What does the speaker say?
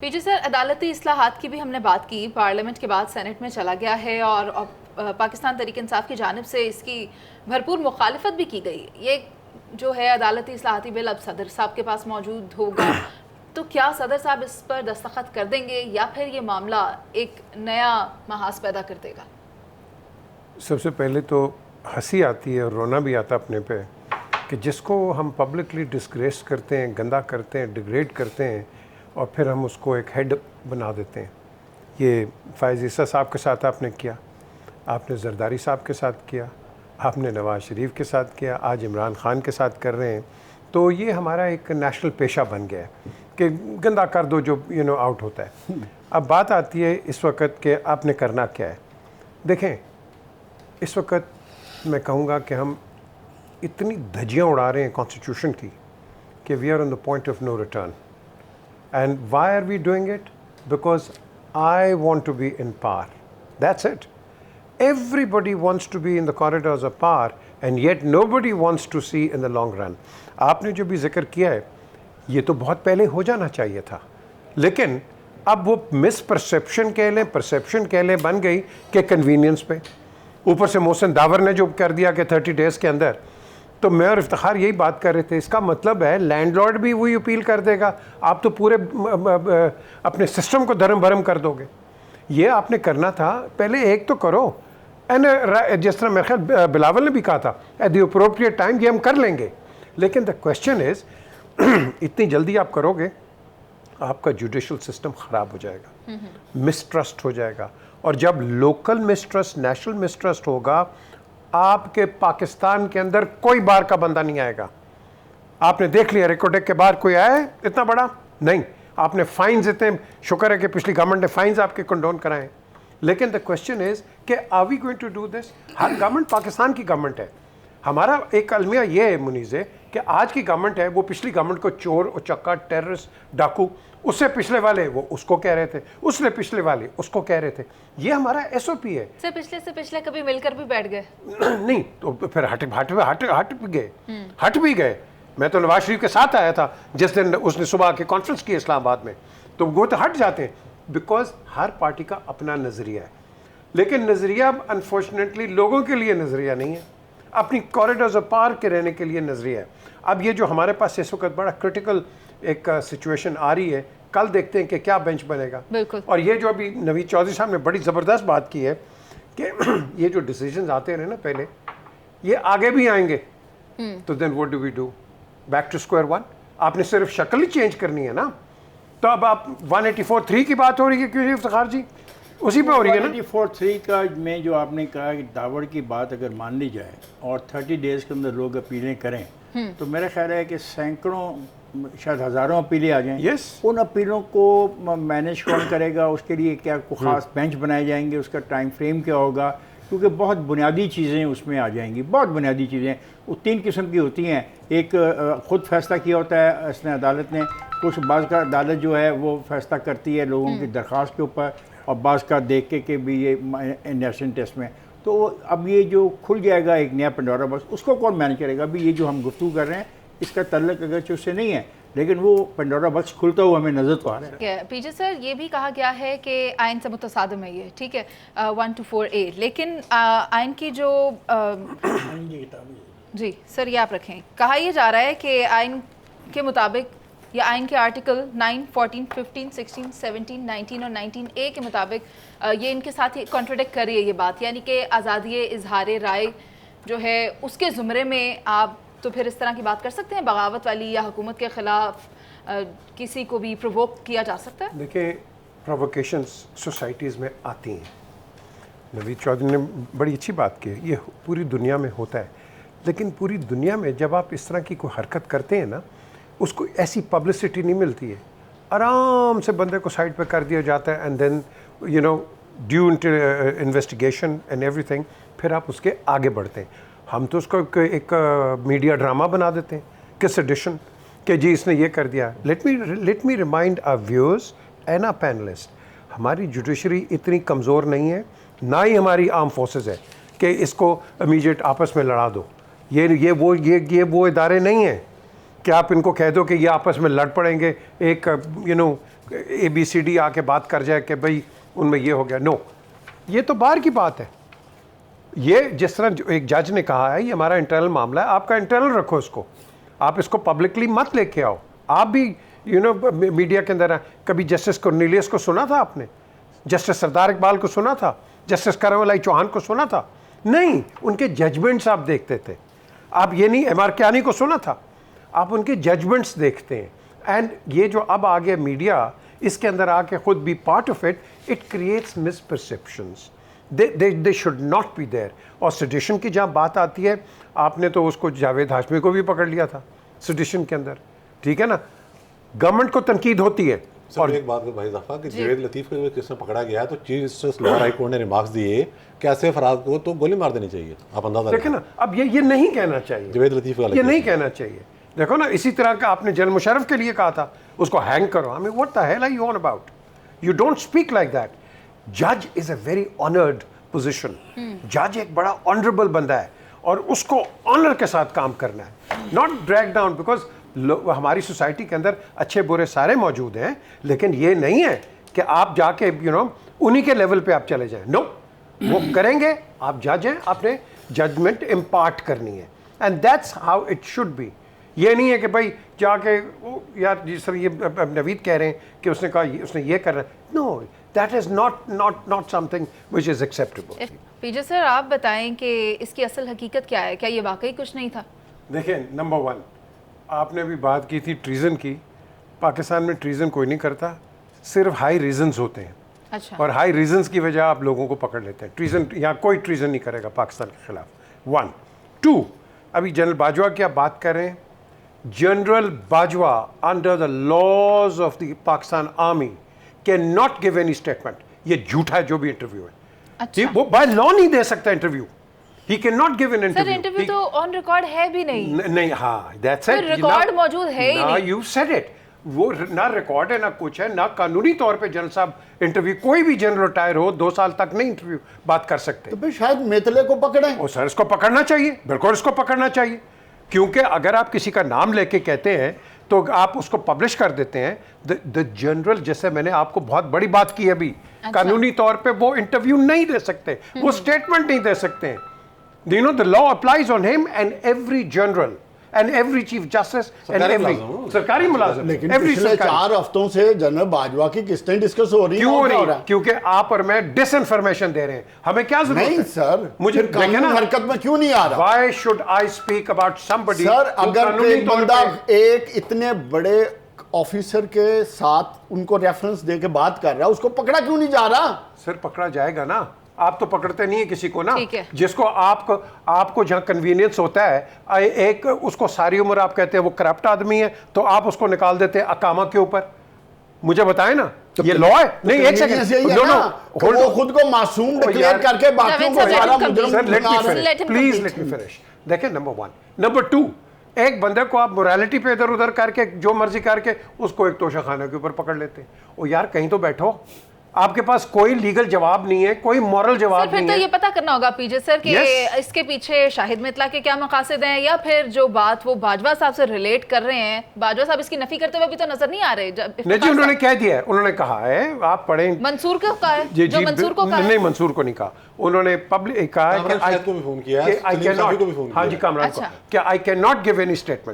PG sir, अदालती इस्लाहात की भी हमने बात की, पार्लियामेंट के बाद सेनेट में चला गया है और पाकिस्तान तहरीक इंसाफ की जानिब से इसकी भरपूर मुखालफत भी की गई। ये जो है अदालती इस्लाहाती बिल अब सदर साहब के पास मौजूद होगा, तो क्या सदर साहब इस पर दस्तखत कर देंगे या फिर ये मामला एक नया महाज पैदा कर देगा? सबसे पहले तो हंसी आती है और रोना भी आता अपने पे कि जिसको हम पब्लिकली डिस्ग्रेस करते हैं, गंदा करते हैं, डिग्रेड करते हैं और फिर हम उसको एक हेड बना देते हैं। ये फ़ायज़ ईसा साहब के साथ आपने किया, आपने जरदारी साहब के साथ किया, आपने नवाज़ शरीफ के साथ किया, आज इमरान ख़ान के साथ कर रहे हैं। तो ये हमारा एक नेशनल पेशा बन गया है कि गंदा कर दो जो आउट होता है। अब बात आती है इस वक्त के आपने करना क्या है। देखें, इस वक्त मैं कहूँगा कि हम इतनी धज्जियाँ उड़ा रहे हैं कॉन्स्टिट्यूशन की कि we are on the point of no return. And why are we doing it? Because I want to be in power. That's it. Everybody wants to be in the corridors of power and yet nobody wants to see in the long run. आपने जो भी जिक्र किया है ये तो बहुत पहले हो जाना चाहिए था, लेकिन अब वो मिसपरसेप्शन कह लें, परसेप्शन कह लें, बन गई कि कन्वीनियंस पे। ऊपर से मोहसिन दावर ने जो कर दिया कि 30 डेज़ के अंदर, तो मैं और इफ्तिखार यही बात कर रहे थे, इसका मतलब है लैंडलॉर्ड भी वही अपील कर देगा, आप तो पूरे अपने सिस्टम को धर्म भरम कर दोगे। ये आपने करना था, पहले एक तो करो। एंड जिस तरह मेरे ख्याल बिलावल ने भी कहा था, एट द अप्रोप्रिएट टाइम ये हम कर लेंगे, लेकिन द क्वेश्चन इज़ इतनी जल्दी आप करोगे, आपका जुडिशल सिस्टम ख़राब हो जाएगा, मिसट्रस्ट हो जाएगा, और जब लोकल मिसट्रस्ट नेशनल मिसट्रस्ट होगा, आपके पाकिस्तान के अंदर कोई बार का बंदा नहीं आएगा। आपने देख लिया रिकोटेक के बाहर कोई आया है इतना बड़ा? नहीं। आपने फाइन्स इतने, शुक्र है कि पिछली गवर्नमेंट ने फाइन्स आपके कंडोन कराए, लेकिन द क्वेश्चन इज कि are we going to do this? हर गवर्नमेंट पाकिस्तान की गवर्नमेंट है। हमारा एक अलमिया ये है मुनीज़ कि आज की गवर्नमेंट है वो पिछली गवर्नमेंट को चोर, उचक्का, टेररिस्ट, डाकू, उससे पिछले वाले वो उसको कह रहे थे, उसने पिछले वाले उसको कह रहे थे। ये हमारा एसओपी है। से पिछले कभी मिलकर भी बैठ गए? नहीं, तो फिर हट भी गए। मैं तो नवाज शरीफ के साथ आया था जिस दिन उसने सुबह के कॉन्फ्रेंस की इस्लामाबाद में, तो वो तो हट जाते हैं, बिकॉज हर पार्टी का अपना नज़रिया है। लेकिन नज़रिया अनफॉर्चुनेटली लोगों के लिए नज़रिया नहीं है, अपनी कॉरिडोर्स ऑफ पार के रहने के लिए नज़रिया है। अब ये जो हमारे पास इस वक्त बड़ा क्रिटिकल एक सिचुएशन आ रही है, कल देखते हैं कि क्या बेंच बनेगा। बिल्कुल। और ये जो अभी नवीद चौधरी साहब ने बड़ी ज़बरदस्त बात की है कि ये जो डिसीजंस आते रहे ना पहले, ये आगे भी आएंगे, तो then what do we do? Back to square one. आपने सिर्फ शक्ल ही चेंज करनी है ना। तो अब आप 184(3) की बात हो रही है, क्यों इफ्तिखार जी? उसी पे हो रही है ना। 184(3) का में जो आपने कहा कि दावड़ की बात अगर मान ली जाए और 30 डेज़ के अंदर लोग अपीलें करें, तो मेरा ख्याल है कि सैकड़ों शायद हज़ारों अपीलें आ जाएं। उन अपीलों को मैनेज कौन करेगा? उसके लिए क्या कोई ख़ास बेंच बनाए जाएंगे? उसका टाइम फ्रेम क्या होगा? क्योंकि बहुत बुनियादी चीज़ें उसमें आ जाएंगी, बहुत बुनियादी चीज़ें। वो 3 किस्म की होती हैं। एक ख़ुद फैसला किया होता है इसने अदालत ने, कुछ बाज़ का अदालत जो है वो फैसला करती है लोगों की दरख्वास्त के ऊपर, और बाज़ का देख के कि भी ये नेशनल टेस्ट में। तो अब ये जो खुल जाएगा एक नया पंडोरा बॉक्स, उसको कौन मैनेज करेगा? अभी ये जो हम गुफ्तगू कर रहे हैं इसका तल्लक अगरचे उससे नहीं है, लेकिन वो पंडोरा बॉक्स खुलता हुआ हमें नजर तो आ रहा है। पीजे सर, ये भी कहा गया है कि आइन से मुतसादिम है ये, ठीक है, 124A, लेकिन आइन की जो जी सर ये आप रखें, कहा यह जा रहा है कि आइन के मुताबिक या आइन के आर्टिकल 9, 14, 15, 16, 17, 19 और 19A के मुताबिक ये इनके साथ ही कॉन्ट्रडिक्ट कर रही है ये बात, यानी कि आज़ादी इजहार राय जो है उसके ज़ुमरे में आप तो फिर इस तरह की बात कर सकते हैं, बगावत वाली, या हुकूमत के ख़िलाफ़ किसी को भी प्रोवोक किया जा सकता है? देखिए, प्रोवोकेशंस सोसाइटीज़ में आती हैं। नवीद चौधरी ने बड़ी अच्छी बात की है, ये पूरी दुनिया में होता है, लेकिन पूरी दुनिया में जब आप इस तरह की कोई हरकत करते हैं ना, उसको ऐसी पब्लिसिटी नहीं मिलती है। आराम से बंदे को साइड पे कर दिया जाता है, and then due investigation and everything, फिर आप उसके आगे बढ़ते हैं। हम तो उसको एक मीडिया ड्रामा बना देते हैं, किस एडिशन कि जी इसने ये कर दिया। Let me remind our viewers and our panelist, हमारी जुडिशरी इतनी कमज़ोर नहीं है, ना ही हमारी आर्म फोर्सेस है कि इसको इमीडिएट आपस में लड़ा दो। ये वो इदारे नहीं हैं कि आप इनको कह दो कि ये आपस में लड़ पड़ेंगे, एक ABCD आके बात कर जाए कि भाई उनमें ये हो गया। नो, ये तो बाहर की बात है। ये जिस तरह एक जज ने कहा है, ये हमारा इंटरनल मामला है, आपका इंटरनल रखो इसको, आप इसको पब्लिकली मत लेके आओ। आप भी मीडिया के अंदर कभी जस्टिस कॉर्नेलियस को सुना था आपने? जस्टिस सरदार इकबाल को सुना था? जस्टिस करमलाई चौहान को सुना था? नहीं, उनके जजमेंट्स आप देखते थे। आप ये नहीं MR कियानी को सुना था? आप उनके जजमेंट्स देखते हैं। एंड ये जो अब आ गया मीडिया, इसके अंदर आके खुद भी part of it, it creates misperceptions. They should not be there. और सेडिशन की जहाँ बात आती है, आपने तो उसको जावेद हाशमी को भी पकड़ लिया था सेडिशन के अंदर, ठीक है ना? गवर्नमेंट को तनकीद होती है। और एक बात भाई दफा कि जवेद लतीफ़ को किसने पकड़ा गया है तो chief justice Lahore high court ने रिमार्क्स दिए कि ऐसे अफराद को तो गोली मार देनी चाहिए। आप अंदाजा देखिए ना, अब ये नहीं कहना चाहिए जवेद लतीफ़ का, ये नहीं कहना चाहिए। देखो ना, इसी तरह का आपने जनरल मुशर्रफ के लिए कहा था, उसको हैंग करो। I mean what the hell are you on about? You don't speak like that. जज is a very honoured position. जज एक बड़ा ऑनरेबल बंदा है और उसको ऑनर के साथ काम करना है, नॉट ड्रैग डाउन। बिकॉज हमारी सोसाइटी के अंदर अच्छे बुरे सारे मौजूद हैं, लेकिन ये नहीं है कि आप जाके उन्हीं के लेवल पे आप चले जाएं। नो, वो करेंगे, आप जज हैं, आपने जजमेंट इम्पार्ट करनी है, and that's how it should be. ये नहीं है कि भाई जाके यार जिस तरह ये नवीद कह रहे हैं कि उसने कहा उसने ये करना है। No, that is not something which is acceptable. PJ sir, आप बताएं कि इसकी असल हकीकत क्या है? क्या ये वाकई कुछ नहीं था? देखिए, नंबर 1, आपने भी बात की थी ट्रीज़न की। पाकिस्तान में ट्रीज़न कोई नहीं करता, सिर्फ हाई रीजंस होते हैं। अच्छा। और हाई रीजंस की वजह आप लोगों को पकड़ लेते हैं। ट्रीज़न, यहाँ कोई ट्रीज़न नहीं करेगा पाकिस्तान के खिलाफ। 1 2, अभी जनरल बाजवा की आप बात कर रहे हैं। General Bajwa under the laws of the Pakistan army can not give any statement. ये झूठा है जो भी इंटरव्यू है। अच्छा। वो बाय लॉ नहीं दे सकता interview. He cannot give an interview. Sir, interview तो ऑन रिकॉर्ड है भी नहीं। नहीं, हाँ, that's it. रिकॉर्ड मौजूद है ही नहीं। You said it. वो ना रिकॉर्ड है, ना कुछ है, ना कानूनी तौर पे जनरल साहब इंटरव्यू, कोई भी जनरल रिटायर हो 2 साल तक नहीं इंटरव्यू बात कर सकते। तो फिर शायद मेतले को पकड़े। ओ सर, इसको पकड़ना चाहिए, बिल्कुल इसको पकड़ना चाहिए। क्योंकि अगर आप किसी का नाम लेके कहते हैं तो आप उसको पब्लिश कर देते हैं। द जनरल, जैसे मैंने आपको बहुत बड़ी बात की अभी, कानूनी तौर पे वो इंटरव्यू नहीं दे सकते, वो स्टेटमेंट नहीं दे सकते हैं। You know, the law applies on him and every general and every chief justice and every सरकारी मुलाजिम। लेकिन पिछले 4 हफ्तों से जनरल बाजवा की किस्तें डिस्कस हो रही हैं। क्यों हो रही है? क्योंकि आप और मैं डिसइंफॉर्मेशन दे रहे हैं। हमें क्या जरूरत है? नहीं सर, मुझे कानून हरकत में क्यों नहीं आ रहा? Why should I speak about somebody? Sir, अगर एक बंदा एक इतने बड़े ऑफिसर के साथ उनको रेफरेंस दे के बात कर रहा है, उसको पकड़ा क्यों नहीं जा रहा? सर, पकड़ा जाएगा ना। आप तो पकड़ते नहीं है किसी को ना, जिसको आपको जहां कन्वीनियंस होता है। एक उसको सारी उम्र आप कहते हैं वो करप्ट आदमी है, तो आप उसको निकाल देते हैं अकामा के ऊपर। मुझे बताएं ना, तो ये लॉ है? नहीं, एक सेकंड, वो खुद को मासूम डिक्लेयर करके बाकियों को सारा मुजरिम। Please let me finish. देखिए, नंबर 1, नंबर 2, एक बंदे को आप मोरालिटी पे इधर उधर करके जो मर्जी करके उसको एक तोशाखाने के ऊपर पकड़ लेते हैं। ओ यार, कहीं तो बैठो, आपके पास कोई लीगल जवाब नहीं है, कोई मॉरल जवाब नहीं है। फिर तो ये पता करना होगा पीजे सर कि इसके पीछे शाहिद मितला के क्या मकासद हैं, या फिर जो बात वो बाजवा साहब से रिलेट कर रहे हैं, बाजवा साहब इसकी नफी करते हुए भी तो नजर नहीं आ रहे। नहीं जी, उन्होंने कह दिया है, उन्होंने कहा है, आप पढ़ें। मंसूर को कहा है, जो मंसूर को कहा है। नहीं, मंसूर को नहीं कहा, उन्होंने पब्लिक कहा है कि को भी फोन किया, आई कैन नॉट, हाँ जी, कामरान को, कि I can not give any statement.